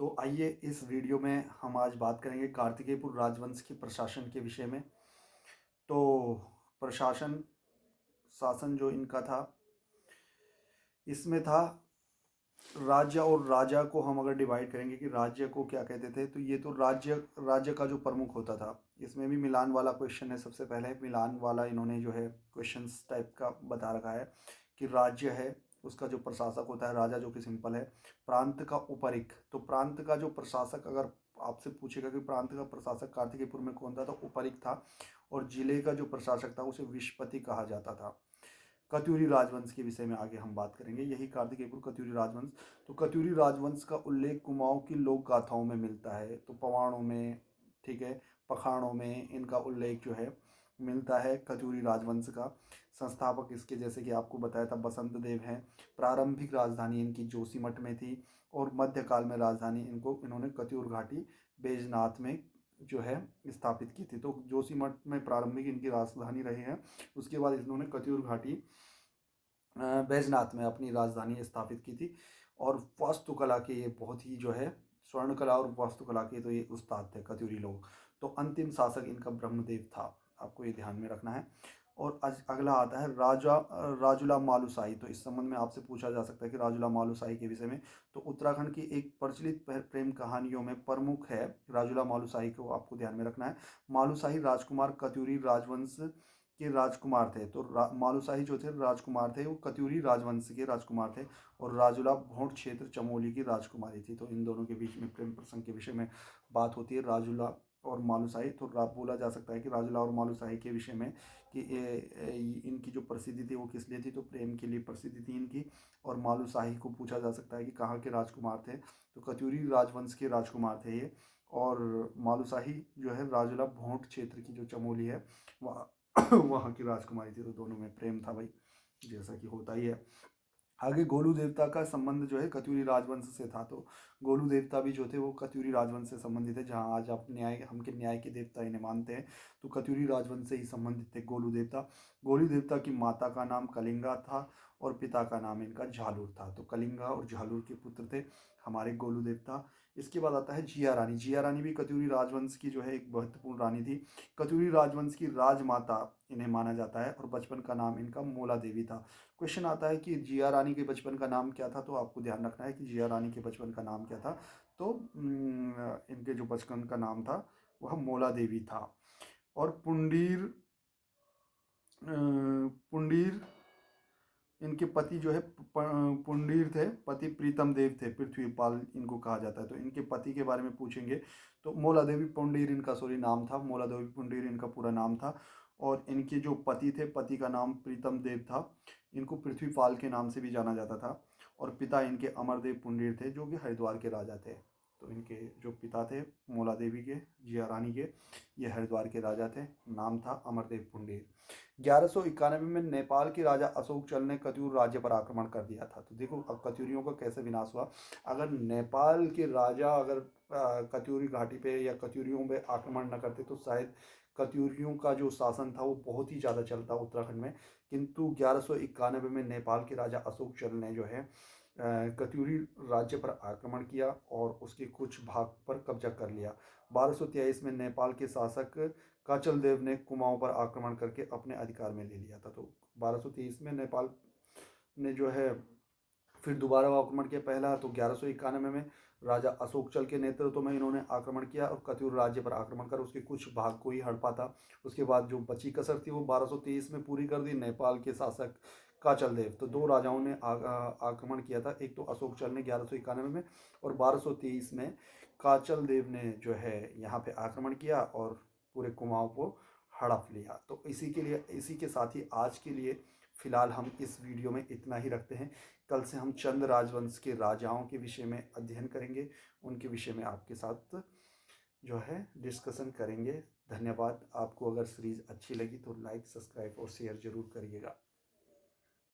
तो आइए इस वीडियो में हम आज बात करेंगे कार्तिकेयपुर राजवंश के प्रशासन के विषय में। तो प्रशासन शासन जो इनका था, इसमें था राज्य और राजा को हम अगर डिवाइड करेंगे कि राज्य को क्या कहते थे, तो ये तो राज्य राज्य का जो प्रमुख होता था। इसमें भी मिलान वाला क्वेश्चन है। सबसे पहले मिलान वाला इन्होंने जो है क्वेश्चंस टाइप का बता रखा है कि राज्य है उसका जो प्रशासक होता है राजा, जो कि सिंपल है। प्रांत का उपरिक, तो प्रांत का जो प्रशासक अगर आपसे पूछेगा कि प्रांत का प्रशासक कार्तिकेयपुर में कौन था, तो उपरिक था। और जिले का जो प्रशासक था उसे विशपति कहा जाता था। कत्यूरी राजवंश के विषय में आगे हम बात करेंगे, यही कार्तिकेयपुर कत्यूरी राजवंश। तो कत्यूरी राजवंश का उल्लेख कुमाऊं की लोक गाथाओं में मिलता है, तो पवाणों में, ठीक है, पखाणों में इनका उल्लेख जो है मिलता है कत्यूरी राजवंश का। संस्थापक इसके जैसे कि आपको बताया था बसंत देव हैं। प्रारंभिक राजधानी इनकी जोशीमठ में थी और मध्यकाल में राजधानी इन्होंने कत्यूर घाटी बैजनाथ में जो है स्थापित की थी। तो जोशीमठ में प्रारंभिक इनकी राजधानी रही है। उसके बाद इन्होंने कत्यूर घाटी बैजनाथ में अपनी राजधानी स्थापित की थी। और वास्तुकला के ये बहुत ही जो है स्वर्ण कला और वास्तुकला के तो ये उस्ताद थे कत्यूरी लोग। तो अंतिम शासक इनका ब्रह्मदेव था, आपको ये ध्यान में रखना है। और अगला आता है राजुला मालुसाई। तो इस संबंध में आपसे पूछा जा सकता है कि राजुला मालुसाई के विषय में। तो उत्तराखंड की एक प्रचलित प्रेम कहानियों में प्रमुख है राजुला मालुसाई, को आपको ध्यान में रखना है। मालुसाही राजकुमार कत्यूरी राजवंश के राजकुमार थे। तो मालुसाही जो थे राजकुमार थे, वो कत्यूरी राजवंश के राजकुमार थे। और राजुला भोट क्षेत्र चमोली की राजकुमारी थी। तो इन दोनों के बीच में प्रेम प्रसंग के विषय में बात होती है, राजुला और मालुसाही। तो बोला जा सकता है कि राजुला और मालुसाही के विषय में कि इनकी जो प्रसिद्धि थी वो किस लिए थी, तो प्रेम के लिए प्रसिद्धि थी इनकी। और मालुसाही को पूछा जा सकता है कि कहाँ के राजकुमार थे, तो कत्यूरी राजवंश के राजकुमार थे ये। और मालुसाही जो है राजुला भोट क्षेत्र की जो चमोली है वहाँ वहाँ की राजकुमारी थी। तो दोनों में प्रेम था भाई, जैसा कि होता ही है। आगे गोलू देवता का संबंध जो है कत्यूरी राजवंश से था। तो गोलू देवता भी जो थे वो कत्यूरी राजवंश से संबंधित है। जहाँ आज आप न्याय, हम के न्याय के देवता इन्हें मानते हैं, तो कत्यूरी राजवंश से ही संबंधित थे गोलू देवता। गोलू देवता की माता का नाम कलिंगा था और पिता का नाम इनका झालूर था। तो कलिंगा और झालूर के पुत्र थे हमारे गोलू देवता। इसके बाद आता है जिया रानी। जिया रानी भी कत्यूरी राजवंश की जो है एक महत्वपूर्ण रानी थी। कत्यूरी राजवंश की राजमाता इन्हें माना जाता है और बचपन का नाम इनका मोला देवी था। क्वेश्चन आता है कि जिया रानी के बचपन का नाम क्या था, तो आपको ध्यान रखना है कि जिया रानी के बचपन का नाम क्या था। तो इनके जो बचपन का नाम था वह मोला देवी था। और पुंडीर इनके पति जो है पुंडीर थे, पति प्रीतम देव थे, पृथ्वीपाल इनको कहा जाता है। तो इनके पति के बारे में पूछेंगे तो मोला देवी पुंडीर इनका नाम था। मोला देवी पुंडीर इनका पूरा नाम था। और इनके जो पति थे, पति का नाम प्रीतम देव था। इनको पृथ्वीपाल के नाम से भी जाना जाता था। और पिता इनके अमरदेव पुंडीर थे, जो कि हरिद्वार के राजा थे। तो इनके जो पिता थे मोला देवी के, जिया रानी के, ये हरिद्वार के राजा थे। नाम था अमरदेव पुंडीर। 1191 में नेपाल के राजा अशोक चल ने कत्यूर राज्य पर आक्रमण कर दिया था। तो देखो अब कत्यूरियों का कैसे विनाश हुआ। अगर नेपाल के राजा अगर कत्यूरी घाटी पे या कत्यूरियों पे आक्रमण न करते तो शायद कत्यूरियों का जो शासन था वो बहुत ही ज़्यादा चलता उत्तराखंड में। किंतु 1191 में नेपाल के राजा अशोक चल ने जो है कत्यूरी राज्य पर आक्रमण किया और उसके कुछ भाग पर कब्जा कर लिया। 1223 में नेपाल के शासक काचल देव ने कुमाऊं पर आक्रमण करके अपने अधिकार में ले लिया था। तो 1223 में नेपाल ने जो है फिर दोबारा आक्रमण किया पहला। तो 1191 में राजा अशोकचल के नेतृत्व में इन्होंने आक्रमण किया और कत्यूर राज्य पर आक्रमण कर उसके कुछ भाग को ही हड़पा था। उसके बाद जो बची कसर थी वो 1223 में पूरी कर दी नेपाल के शासक काचल देव। तो दो राजाओं ने आक्रमण किया था, एक तो अशोकचल ने 1191 में और 1223 में काचल देव ने जो है यहाँ पे आक्रमण किया और पूरे कुमाऊं को हड़प लिया। तो इसी के साथ ही आज के लिए फिलहाल हम इस वीडियो में इतना ही रखते हैं। कल से हम चंद राजवंश के राजाओं के विषय में अध्ययन करेंगे, उनके विषय में आपके साथ जो है डिस्कशन करेंगे। धन्यवाद। आपको अगर सीरीज़ अच्छी लगी तो लाइक, सब्सक्राइब और शेयर जरूर करिएगा।